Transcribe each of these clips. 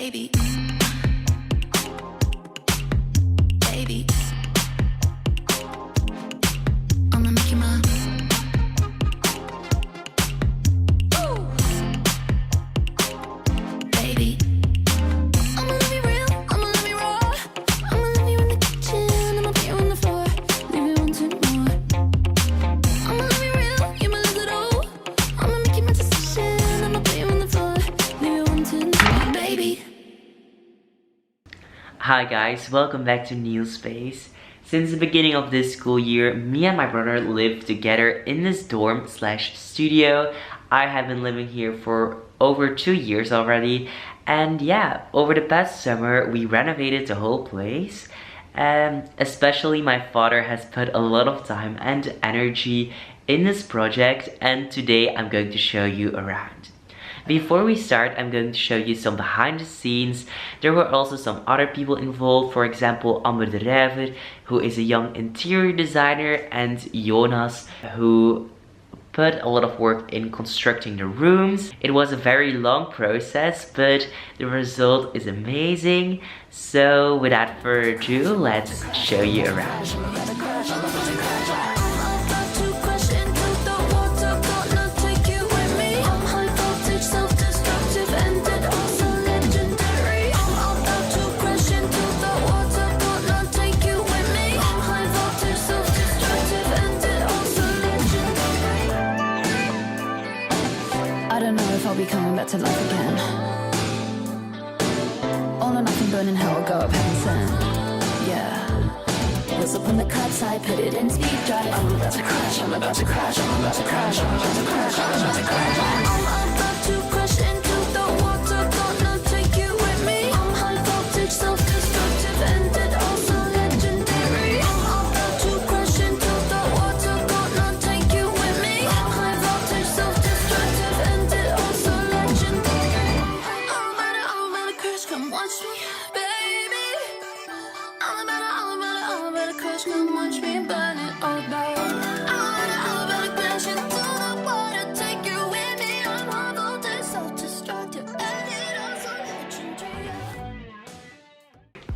baby. Baby, I'ma make you mine. Ooh. Baby, I'ma love you real, I'ma love you raw. I'ma love you in the kitchen, I'ma put you on the floor. Leave you wanting more. I'ma love you real, you may lose it all. I'ma make you my decision, I'ma put you on the floor. Leave you wanting more, baby. Hi guys, welcome back to New Space. Since the beginning of this school year, me and my brother live together in this dorm slash studio. I have been living here for over 2 years already. And yeah, over the past summer, we renovated the whole place. Especially my father has put a lot of time and energy in this project. And today I'm going to show you around. Before we start, I'm going to show you some behind the scenes. There were also some other people involved, for example Amber de Rijver, who is a young interior designer, and Jonas, who put a lot of work in constructing the rooms. It was a very long process, but the result is amazing. So without further ado, let's show you around. I'll be coming back to life again. All or nothing, burning hell, I'll go up heaven sent. Yeah. What's up on the cloud side, put it in speed drive. I'm about to crash, I'm about to crash, I'm about to crash, I'm about to crash, I'm about to crash. I'm about to crash into the water, gonna take you with me. I'm high voltage, self-destructive, and it also legendary. I'm about to crash into the water, gonna take you with me. I'm high voltage, self-destructive, and it also legendary. I'm about to crash, come watch me, baby. I'm about to crash, come watch me burn it all down. I'm about to crash into the water, take you with me. I'm high voltage, self-destructive, and it also legendary.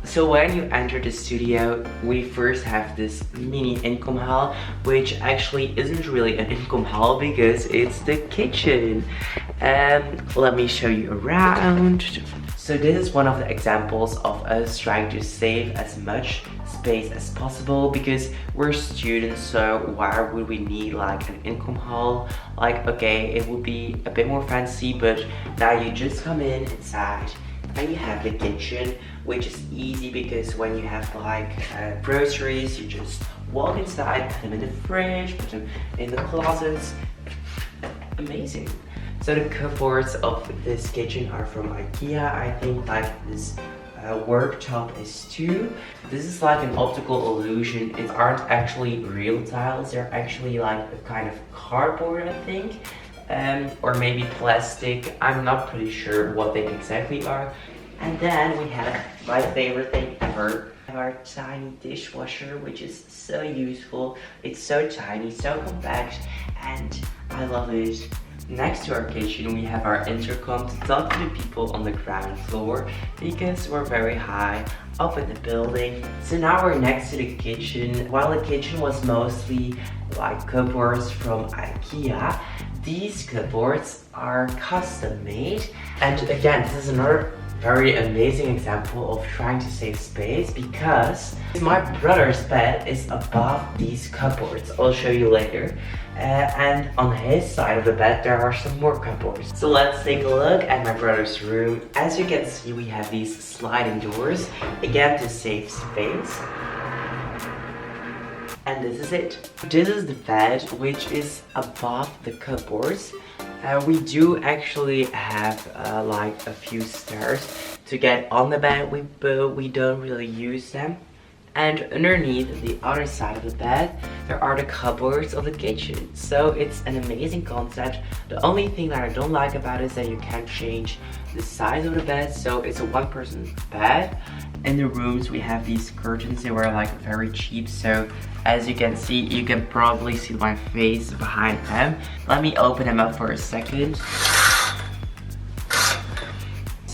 So when you enter the studio, we first have this mini income hall, which actually isn't really an income hall because it's the kitchen. Let me show you around. So this is one of the examples of us trying to save as much space as possible because we're students, so why would we need like an income hall? Like, okay, it would be a bit more fancy, but now you just come in inside and you have the kitchen, which is easy because when you have like groceries, you just walk inside, put them in the fridge, put them in the closets. Amazing. So the cupboards of this kitchen are from IKEA. I think like this worktop is too. This is like an optical illusion. It aren't actually real tiles. They're actually like a kind of cardboard, I think. Or maybe plastic. I'm not pretty sure what they exactly are. And then we have my favorite thing ever, our tiny dishwasher, which is so useful. It's so tiny, so compact, and I love it. Next to our kitchen, we have our intercom to talk to the people on the ground floor because we're very high up in the building. So now we're next to the kitchen. While the kitchen was mostly like cupboards from IKEA, these cupboards are custom made. And again, this is another very amazing example of trying to save space because my brother's bed is above these cupboards. I'll show you later. And on his side of the bed there are some more cupboards. So let's take a look at my brother's room. As you can see, we have these sliding doors, again to save space. And this is it. This is the bed, which is above the cupboards. We do actually have like a few stairs to get on the bed, but we don't really use them. And underneath the other side of the bed, there are the cupboards of the kitchen. So it's an amazing concept. The only thing that I don't like about it is that you can't change the size of the bed. So it's a one-person bed. In the rooms, we have these curtains. They were like very cheap. So as you can see, you can probably see my face behind them. Let me open them up for a second.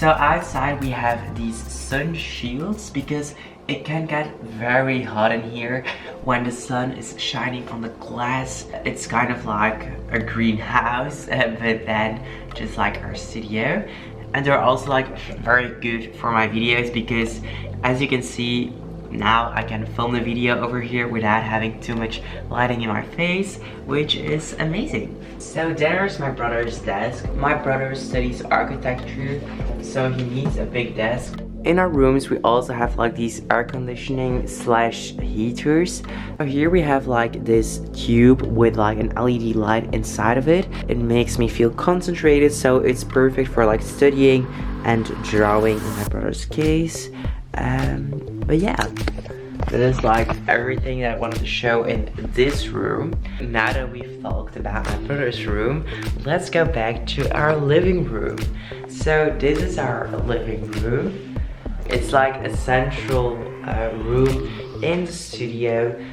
So outside we have these sun shields because it can get very hot in here when the sun is shining on the glass. It's kind of like a greenhouse, but then just like our studio. And they're also like very good for my videos because as you can see, now I can film the video over here without having too much lighting in my face, which is amazing. So there's my brother's desk. My brother studies architecture, so he needs a big desk. In our rooms we also have like these air conditioning slash heaters. So here we have like this tube with like an LED light inside of it. It makes me feel concentrated, so it's perfect for like studying and drawing in my brother's case. But yeah, that is like everything that I wanted to show in this room. Now that we've talked about my brother's room, let's go back to our living room. So this is our living room. It's like a central room in the studio.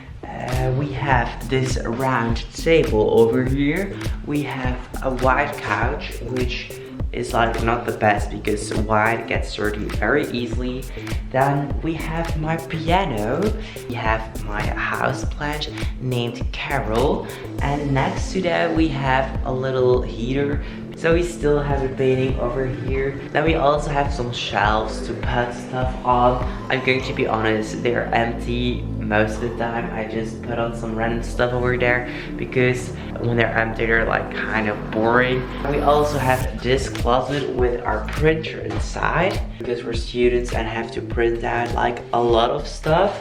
We have this round table over here. We have a white couch, which is like not the best because white gets dirty very easily. Then we have my piano. We have my houseplant named Carol, and next to that we have a little heater. So we still have a painting over here. Then we also have some shelves to put stuff on. I'm going to be honest, they're empty most of the time. I just put on some random stuff over there because when they're empty, they're like kind of boring. We also have this closet with our printer inside because we're students and have to print out like a lot of stuff.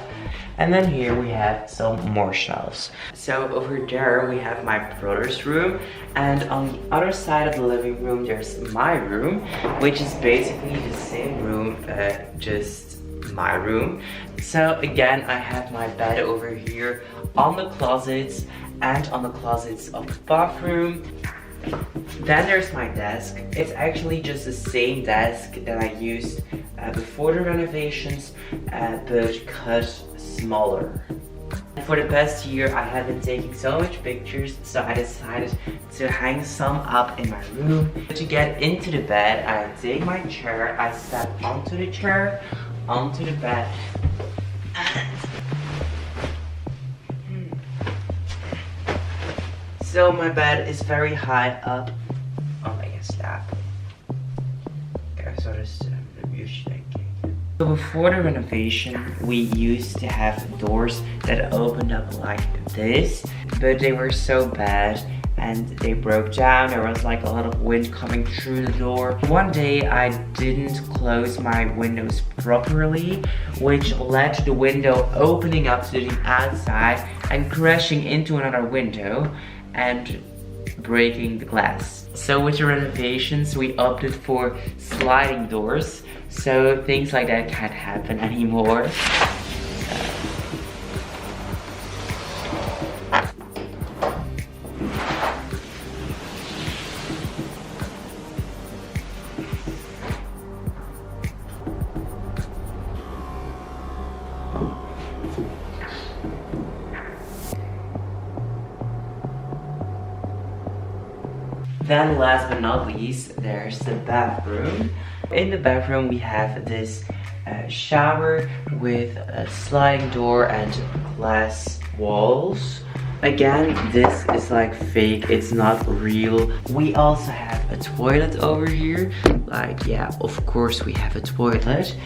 And then here we have some more shelves. So over there we have my brother's room, and on the other side of the living room there's my room, which is basically the same room, just my room. So again, I have my bed over here on the closets and on the closets of the bathroom. Then there's my desk. It's actually just the same desk that I used before the renovations, but cut smaller. For the past year I have been taking so much pictures, so I decided to hang some up in my room. To get into the bed, I take my chair, I step onto the chair, onto the bed, so my bed is very high up. Oh, I can slap. Okay, so this is the music. So before the renovation, we used to have doors that opened up like this, but they were so bad and they broke down. There was like a lot of wind coming through the door. One day I didn't close my windows properly, which led to the window opening up to the outside and crashing into another window and breaking the glass. So with the renovations, we opted for sliding doors, so things like that can't happen anymore. Then last but not least, there's the bathroom. In the bathroom we have this shower with a sliding door and glass walls. Again, this is like fake, it's not real. We also have a toilet over here. Like, yeah, of course we have a toilet.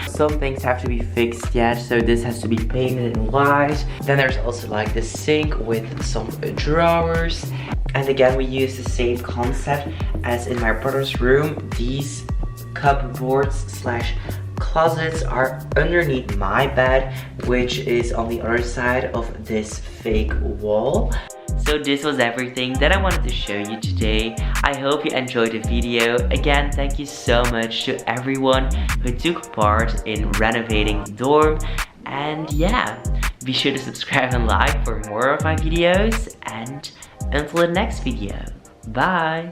Some things have to be fixed yet, so this has to be painted in white. Then there's also like the sink with some drawers. And again, we use the same concept as in my brother's room. These cupboards slash closets are underneath my bed, which is on the other side of this fake wall. So this was everything that I wanted to show you today. I hope you enjoyed the video. Again, thank you so much to everyone who took part in renovating the dorm. And yeah, be sure to subscribe and like for more of my videos. And until the next video, bye!